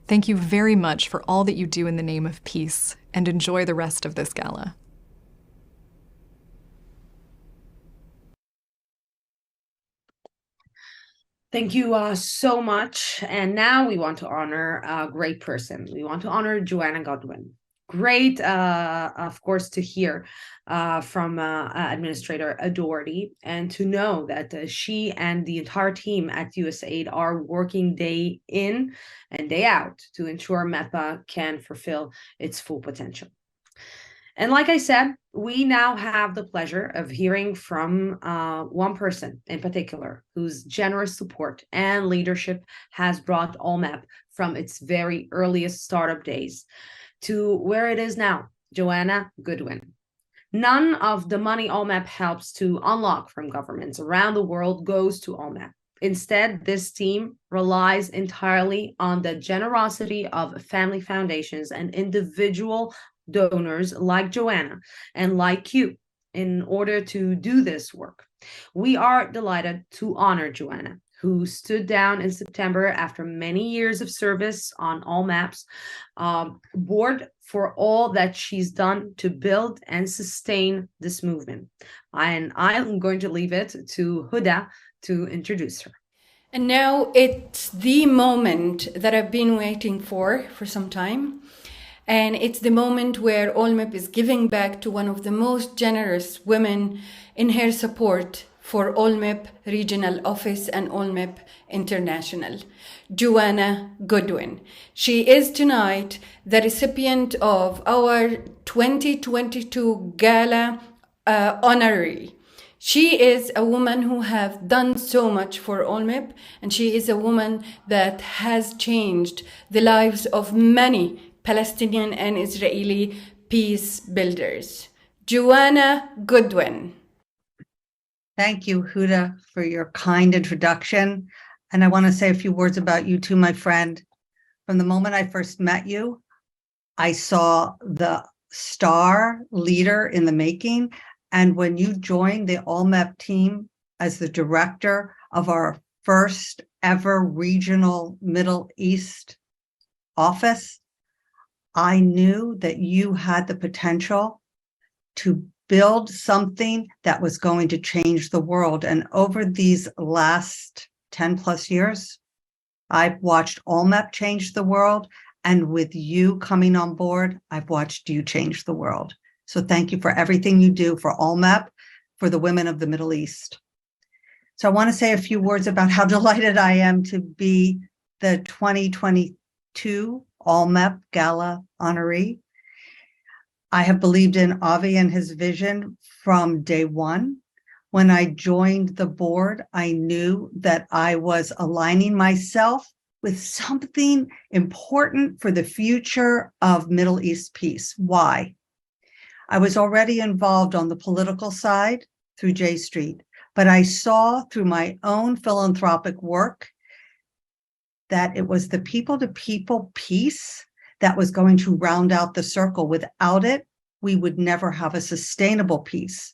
Thank you very much for all that you do in the name of peace, and enjoy the rest of this gala. Thank you so much. And now we want to honor a great person. We want to honor Joanna Goodwin. Great, of course, to hear from Administrator Doherty, and to know that she and the entire team at USAID are working day in and day out to ensure MEPA can fulfill its full potential. And like I said, we now have the pleasure of hearing from one person in particular whose generous support and leadership has brought ALLMEP from its very earliest startup days to where it is now, Joanna Goodwin. None of the money ALLMEP helps to unlock from governments around the world goes to ALLMEP. Instead, this team relies entirely on the generosity of family foundations and individual donors like Joanna and like you in order to do this work. We are delighted to honor Joanna, who stood down in September after many years of service on ALLMEP's board for all that she's done to build and sustain this movement. And I'm going to leave it to Huda to introduce her. And now it's the moment that I've been waiting for some time. And it's the moment where ALLMEP is giving back to one of the most generous women in her support for ALLMEP Regional Office and ALLMEP International, Joanna Goodwin. She is tonight the recipient of our 2022 Gala Honoree. She is a woman who has done so much for ALLMEP, and she is a woman that has changed the lives of many Palestinian and Israeli peace builders. Joanna Goodwin. Thank you, Huda, for your kind introduction. And I want to say a few words about you too, my friend. From the moment I first met you, I saw the star leader in the making. And when you joined the ALLMEP team as the director of our first ever regional Middle East office, I knew that you had the potential to build something that was going to change the world. And over these last 10 plus years, I've watched ALLMEP change the world. And with you coming on board, I've watched you change the world. So thank you for everything you do for ALLMEP, for the women of the Middle East. So I want to say a few words about how delighted I am to be the 2022 ALLMEP Gala Honoree. I have believed in Avi and his vision from day one. When I joined the board, I knew that I was aligning myself with something important for the future of Middle East peace. Why? I was already involved on the political side through J Street, but I saw through my own philanthropic work that it was the people-to-people peace that was going to round out the circle. Without it, we would never have a sustainable peace.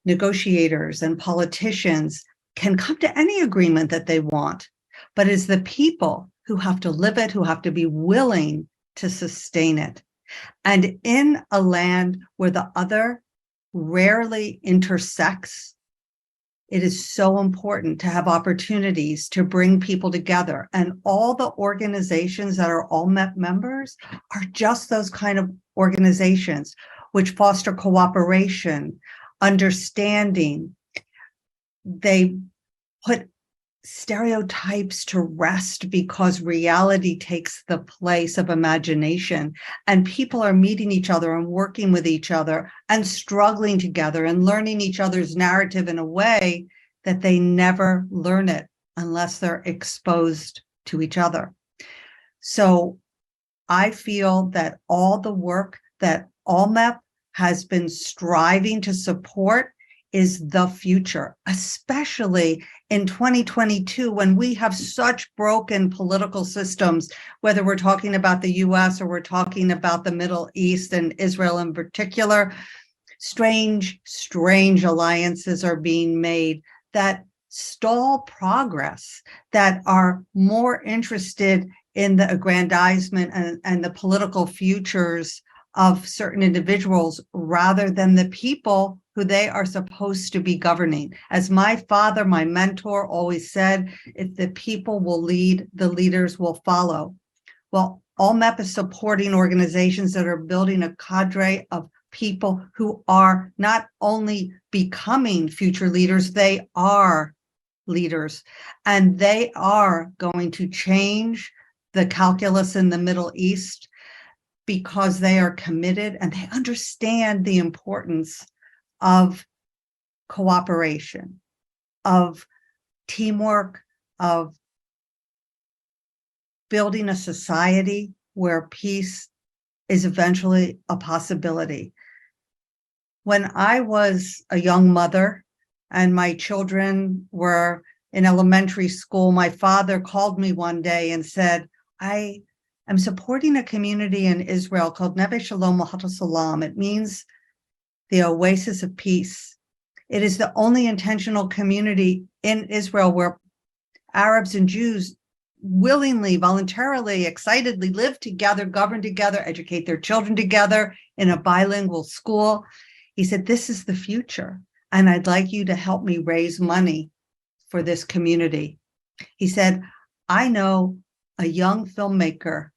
Negotiators and politicians can come to any agreement that they want, but it's the people who have to live it, who have to be willing to sustain it. And in a land where the other rarely intersects, it is so important to have opportunities to bring people together. And all the organizations that are ALLMEP members are just those kind of organizations which foster cooperation, understanding. They put stereotypes to rest because reality takes the place of imagination, and people are meeting each other and working with each other and struggling together and learning each other's narrative in a way that they never learn it unless they're exposed to each other. So I feel that all the work that ALLMEP has been striving to support is the future, especially in 2022, when we have such broken political systems, whether we're talking about the US or we're talking about the Middle East and Israel in particular. Strange alliances are being made that stall progress, that are more interested in the aggrandizement and the political futures of certain individuals rather than the people who they are supposed to be governing. As my father, my mentor, always said, if the people will lead, the leaders will follow. Well, ALLMEP is supporting organizations that are building a cadre of people who are not only becoming future leaders, they are leaders, and they are going to change the calculus in the Middle East because they are committed and they understand the importance of cooperation, of teamwork, of building a society where peace is eventually a possibility. When I was a young mother and my children were in elementary school, my father called me one day and said, I am supporting a community in Israel called Neve Shalom Lahat Salam. It means the oasis of peace. It is the only intentional community in Israel where Arabs and Jews willingly, voluntarily, excitedly live together, govern together, educate their children together in a bilingual school. He said, this is the future, and I'd like you to help me raise money for this community. He said, I know a young filmmaker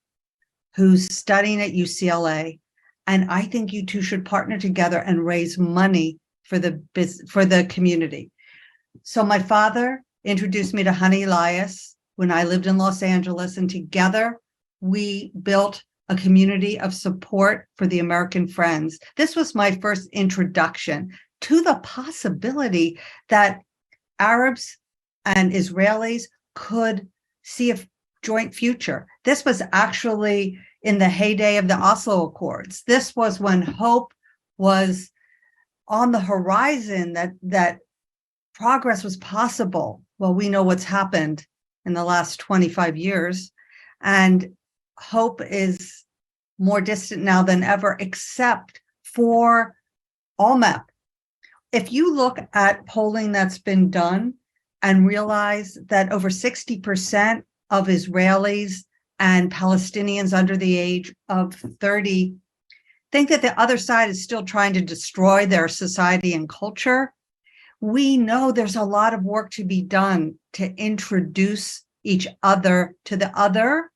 who's studying at UCLA, and I think you two should partner together and raise money for the community. So my father introduced me to Hani Elias when I lived in Los Angeles, and together we built a community of support for the American Friends. This was my first introduction to the possibility that Arabs and Israelis could see a joint future. This was actually in the heyday of the Oslo Accords. This was when hope was on the horizon that progress was possible. Well, we know what's happened in the last 25 years, and hope is more distant now than ever, except for ALLMEP. If you look at polling that's been done and realize that over 60% of Israelis and Palestinians under the age of 30 think that the other side is still trying to destroy their society and culture, we know there's a lot of work to be done to introduce each other to the other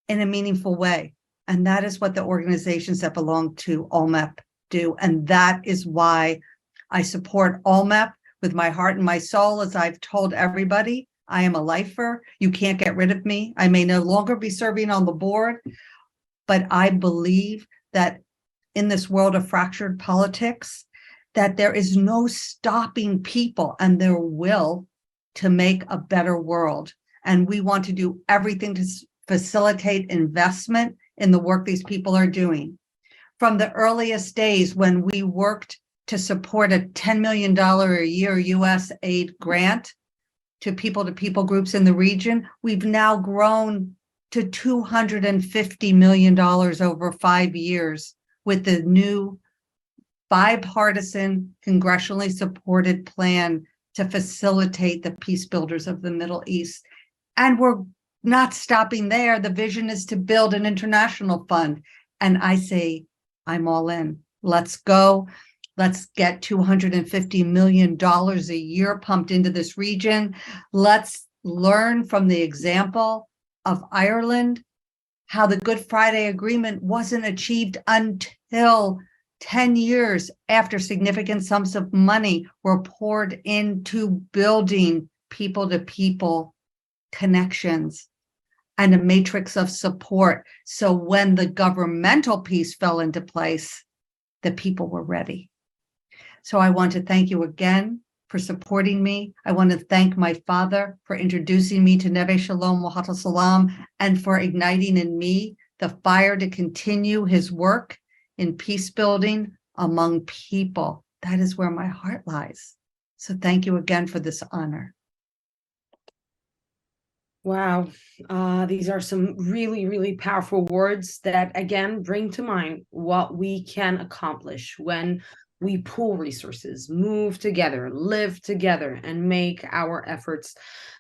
in a meaningful way. And that is what the organizations that belong to ALLMEP do. And that is why I support ALLMEP with my heart and my soul. As I've told everybody, I am a lifer. You can't get rid of me. I may no longer be serving on the board, but I believe that in this world of fractured politics, that there is no stopping people and their will to make a better world. And we want to do everything to facilitate investment in the work these people are doing. From the earliest days when we worked to support a $10 million a year USAID grant to people groups in the region, we've now grown to $250 million over 5 years with the new bipartisan, congressionally supported plan to facilitate the peacebuilders of the Middle East. And we're not stopping there. The vision is to build an international fund. And I say, I'm all in. Let's go. Let's get $250 million a year pumped into this region. Let's learn from the example of Ireland, how the Good Friday Agreement wasn't achieved until 10 years after significant sums of money were poured into building people-to-people connections and a matrix of support. So when the governmental piece fell into place, the people were ready. So I want to thank you again for supporting me. I want to thank my father for introducing me to Neve Shalom Wahat Salam and for igniting in me the fire to continue his work in peace building among people. That is where my heart lies. So thank you again for this honor. Wow. These are some really, really powerful words that, again, bring to mind what we can accomplish when we pool resources, move together, live together, and make our efforts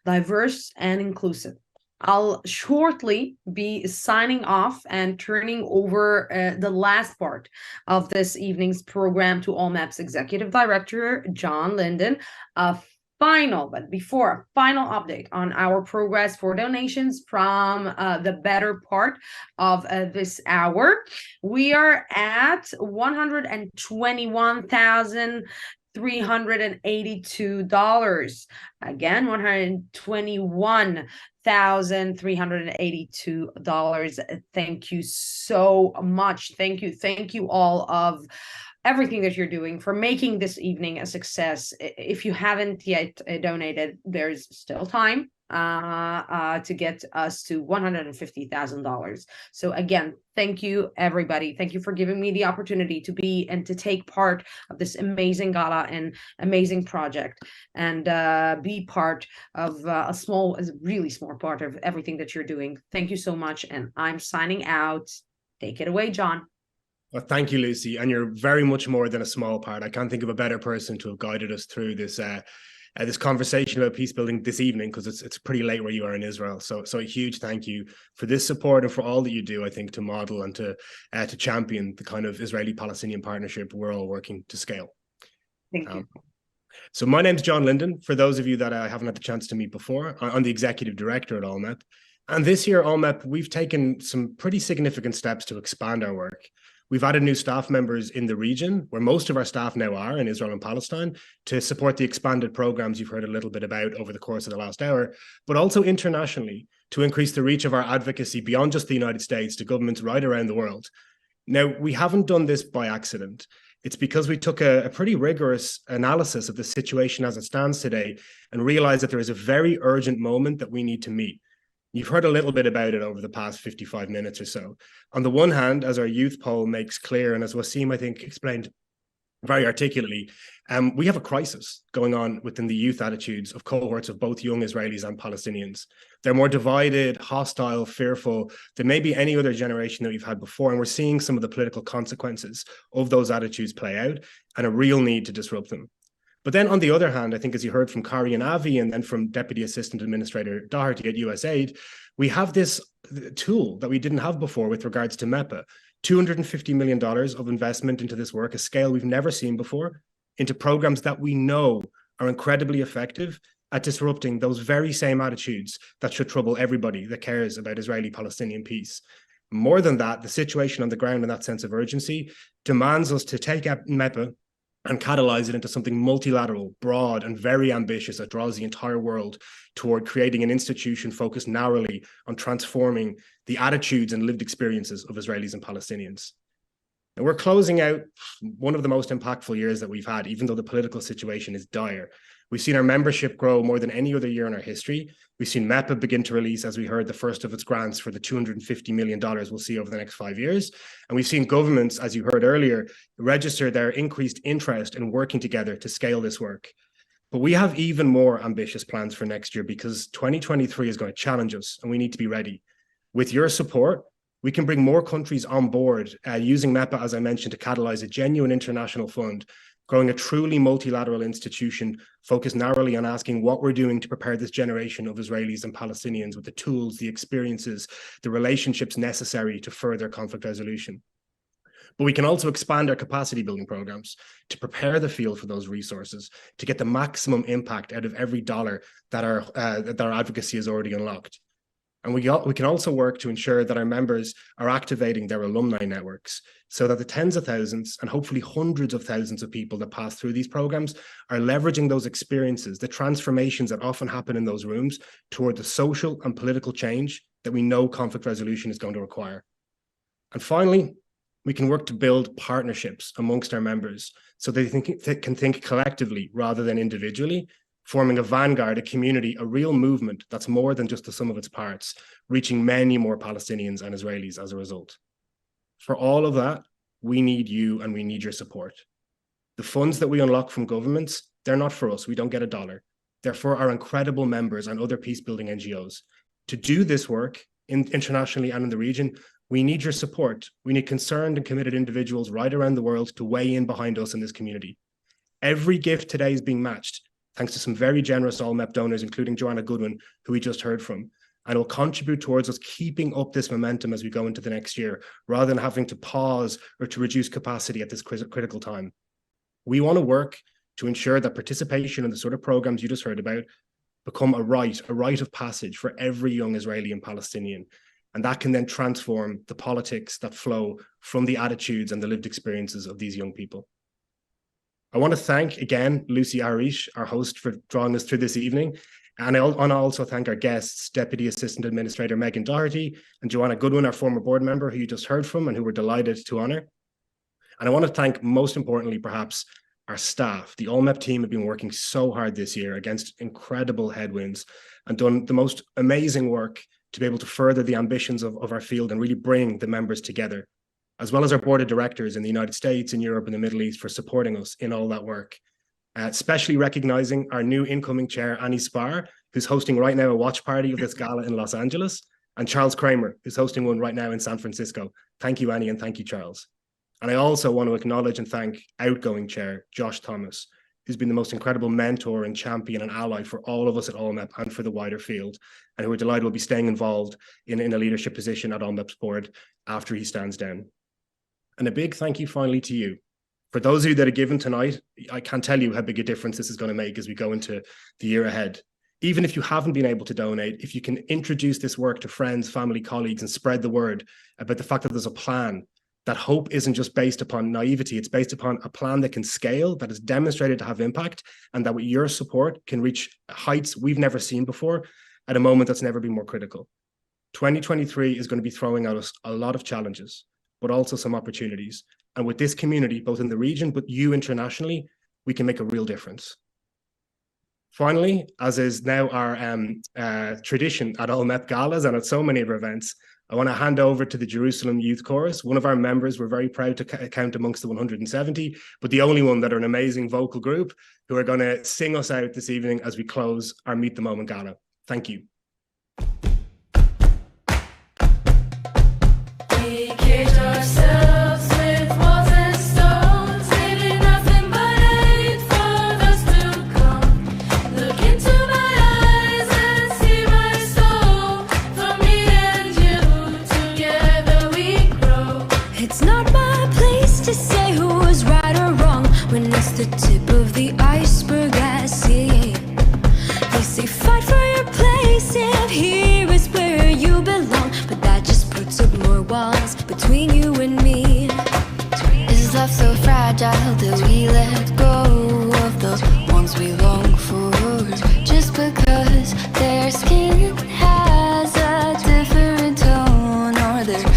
diverse and inclusive. I'll shortly be signing off and turning over the last part of this evening's program to ALLMEP's Executive Director, John Linden. Final update on our progress for donations from the better part of this hour. We are at $121,382. Again, $121,382. Thank you so much. Thank you all of everything that you're doing for making this evening a success. If you haven't yet donated, there's still time to get us to $150,000. So again, thank you, everybody. Thank you for giving me the opportunity to be and to take part of this amazing gala and amazing project, and be part of a really small part of everything that you're doing. Thank you so much, and I'm signing out. Take it away, John. Well, thank you, Lucy. And you're very much more than a small part. I can't think of a better person to have guided us through this this conversation about peace building this evening, because it's pretty late where you are in Israel. So a huge thank you for this support and for all that you do, I think, to model and to champion the kind of Israeli-Palestinian partnership we're all working to scale. Thank you. So my name's John Linden. For those of you that I haven't had the chance to meet before, I'm the Executive Director at ALLMEP. And this year, ALLMEP, we've taken some pretty significant steps to expand our work. We've added new staff members in the region, where most of our staff now are in Israel and Palestine, to support the expanded programs you've heard a little bit about over the course of the last hour, but also internationally to increase the reach of our advocacy beyond just the United States to governments right around the world. Now, we haven't done this by accident. It's because we took a pretty rigorous analysis of the situation as it stands today and realized that there is a very urgent moment that we need to meet. You've heard a little bit about it over the past 55 minutes or so. On the one hand, as our youth poll makes clear, and as Wasim, I think, explained very articulately, we have a crisis going on within the youth attitudes of cohorts of both young Israelis and Palestinians. They're more divided, hostile, fearful than maybe any other generation that we've had before. And we're seeing some of the political consequences of those attitudes play out and a real need to disrupt them. But then on the other hand, I think as you heard from Kari and Avi and then from Deputy Assistant Administrator Doherty at USAID, we have this tool that we didn't have before with regards to MEPA. $250 million of investment into this work, a scale we've never seen before, into programs that we know are incredibly effective at disrupting those very same attitudes that should trouble everybody that cares about Israeli-Palestinian peace. More than that, the situation on the ground and that sense of urgency demands us to take MEPA and catalyze it into something multilateral, broad, and very ambitious that draws the entire world toward creating an institution focused narrowly on transforming the attitudes and lived experiences of Israelis and Palestinians. And we're closing out one of the most impactful years that we've had, even though the political situation is dire. We've seen our membership grow more than any other year in our history. We've seen MEPA begin to release, as we heard, the first of its grants for the $250 million we'll see over the next 5 years. And we've seen governments, as you heard earlier, register their increased interest in working together to scale this work. But we have even more ambitious plans for next year because 2023 is going to challenge us and we need to be ready. With your support, we can bring more countries on board using MEPA, as I mentioned, to catalyze a genuine international fund, growing a truly multilateral institution focused narrowly on asking what we're doing to prepare this generation of Israelis and Palestinians with the tools, the experiences, the relationships necessary to further conflict resolution. But we can also expand our capacity building programs to prepare the field for those resources, to get the maximum impact out of every dollar that our advocacy has already unlocked. And we can also work to ensure that our members are activating their alumni networks so that the tens of thousands and hopefully hundreds of thousands of people that pass through these programs are leveraging those experiences, the transformations that often happen in those rooms toward the social and political change that we know conflict resolution is going to require. And finally, we can work to build partnerships amongst our members so they can think collectively rather than individually, forming a vanguard, a community, a real movement that's more than just the sum of its parts, reaching many more Palestinians and Israelis as a result. For all of that, we need you and we need your support. The funds that we unlock from governments, they're not for us. We don't get a dollar. They're for our incredible members and other peace-building NGOs. To do this work internationally and in the region, we need your support. We need concerned and committed individuals right around the world to weigh in behind us in this community. Every gift today is being matched thanks to some very generous ALLMEP donors, including Joanna Goodwin, who we just heard from, and will contribute towards us keeping up this momentum as we go into the next year, rather than having to pause or to reduce capacity at this critical time. We want to work to ensure that participation in the sort of programs you just heard about become a rite of passage for every young Israeli and Palestinian. And that can then transform the politics that flow from the attitudes and the lived experiences of these young people. I want to thank again Lucy Harish, our host, for drawing us through this evening. And I also thank our guests, Deputy Assistant Administrator Megan Doherty and Joanna Goodwin, our former board member who you just heard from and who we're delighted to honor. And I want to thank, most importantly, perhaps, our staff. The ALLMEP team have been working so hard this year against incredible headwinds and done the most amazing work to be able to further the ambitions of our field and really bring the members together, as well as our board of directors in the United States, in Europe, and the Middle East for supporting us in all that work. Especially recognizing our new incoming chair, Annie Spar, who's hosting right now a watch party of this gala in Los Angeles, and Charles Kramer, who's hosting one right now in San Francisco. Thank you, Annie, and thank you, Charles. And I also want to acknowledge and thank outgoing chair, Josh Thomas, who's been the most incredible mentor and champion and ally for all of us at ALLMEP and for the wider field, and who we're delighted will be staying involved in a leadership position at ALLMEP's board after he stands down. And a big thank you finally to you. For those of you that are given tonight, I can't tell you how big a difference this is going to make as we go into the year ahead. Even if you haven't been able to donate, if you can introduce this work to friends, family, colleagues, and spread the word about the fact that there's a plan, that hope isn't just based upon naivety, it's based upon a plan that can scale, that is demonstrated to have impact, and that with your support can reach heights we've never seen before at a moment that's never been more critical. 2023 is going to be throwing at us a lot of challenges, but also some opportunities. And with this community, both in the region, but you internationally, we can make a real difference. Finally, as is now our tradition at ALLMEP galas and at so many of our events, I want to hand over to the Jerusalem Youth Chorus. One of our members, we're very proud to count amongst the 170, but the only one that are an amazing vocal group who are going to sing us out this evening as we close our Meet the Moment Gala. Thank you. We cage ourselves with walls and stones, leaving nothing but hate for those to come. Look into my eyes and see my soul. For me and you, together we grow. It's not my place to say who was right or wrong when it's the tip of the iceberg I see. They say fight for your place, and here is where you belong, but that just puts up more walls between you and me. Is love so fragile that we let go of the ones we long for, just because their skin has a different tone, or their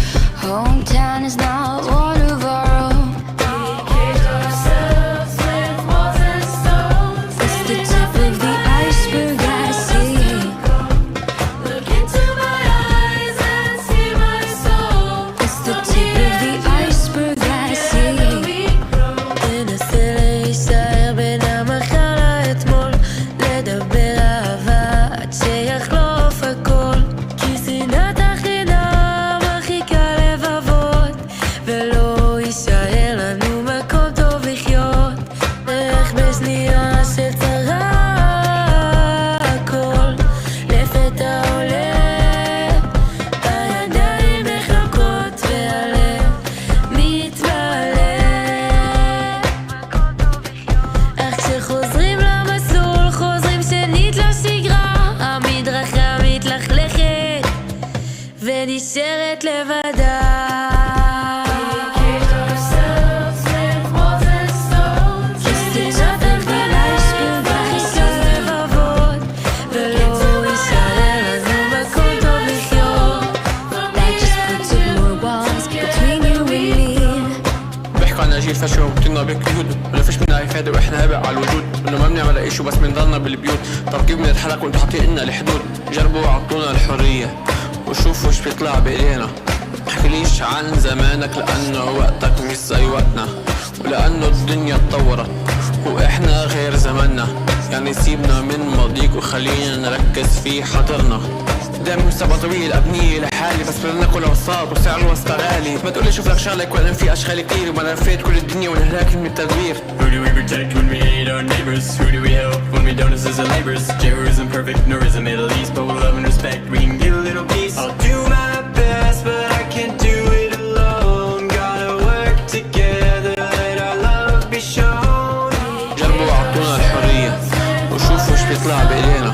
hometown is not one of our own? We cage ourselves with walls and stones. It's the tip of the iceberg I see. Look into my eyes and see my soul. It's the tip of the iceberg I see. תנסה להישאר בין המחלה אתמול, לדבר אהבה עד שיחלוף הכל, כי שנאת החינם מרחיקה לבבות, ולא יישאר לנו מקום טוב לחיות. איך בשנייה של צרה הכל לפתע עולה, הידיים נחלקות והלב מתמלא. אך כשחוזרים למסלול, חוזרים שנית לשגרה, המדרכה מתלכלכת ונשארת לבדה. بيحكوا عنا جيل فشل وبطلنا بقيود، ولا فيش منها إفادة واحنا هابق على الوجود، انه ما بنعمل اي شي وبس بنضلنا بالبيوت. طب كيف بنتحرك وانتو حاطين لنا الحدود؟ جربوا عطونا الحرية وشوفوا ايش بيطلع بايدينا. محكيليش عن زمانك لانه وقتك مش زي وقتنا، ولانه الدنيا اتطورت واحنا غير زماننا. يعني سيبنا من ماضيك وخلينا نركز في حاضرنا. قدامي مستقبل طويل ابنيه لحالي، بس بدنا ناكل وسط وسعر الوسط غالي. ما تقولي شوف لك شغله يكون في اشغال كتير، وما لفيت كل الدنيا ونهلاك من التدوير. Who do we protect when we hate our neighbors? Who do we help when we don't assist the labors? Jehu isn't perfect, nor is the Middle East, but with love and respect we can get a little peace. I'll do my best, but I can't do it alone. Gotta work together, let our love be shown. جربوا عطونا الحرية وشوفوا ايش بيطلع بايدينا.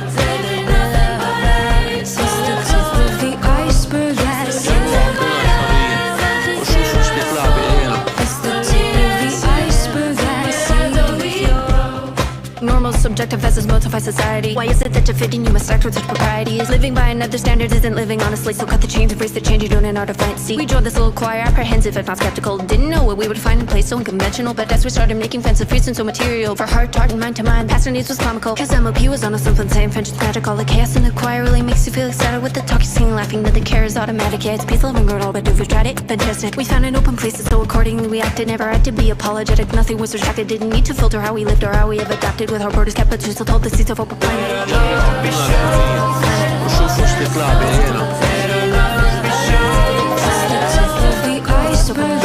Normal, subjective as is motified society. Why is it that to fit in you must act with such propriety? Is living by another standard isn't living honestly. So cut the chains, embrace the change you don't in order to find. See, we joined this little choir, apprehensive if not skeptical. Didn't know what we would find in place so unconventional. But as we started making fence of fruits and so material, for heart, heart, and mind to mind, pastor needs was comical. Cause MOP was on a something same French, it's magic. All the chaos in the choir really makes you feel excited. With the talk you sing, laughing, that the care is automatic. Yeah, it's peace, love, and good, all but if we tried it, then tested. We found an open place, so accordingly we acted. Never had to be apologetic, nothing was retracted. Didn't need to filter how we lived or how we have adapted. With our borders kept, but you still told the seats of open planet. وشوفوا ايش بيطلع بايدينا. The iceberg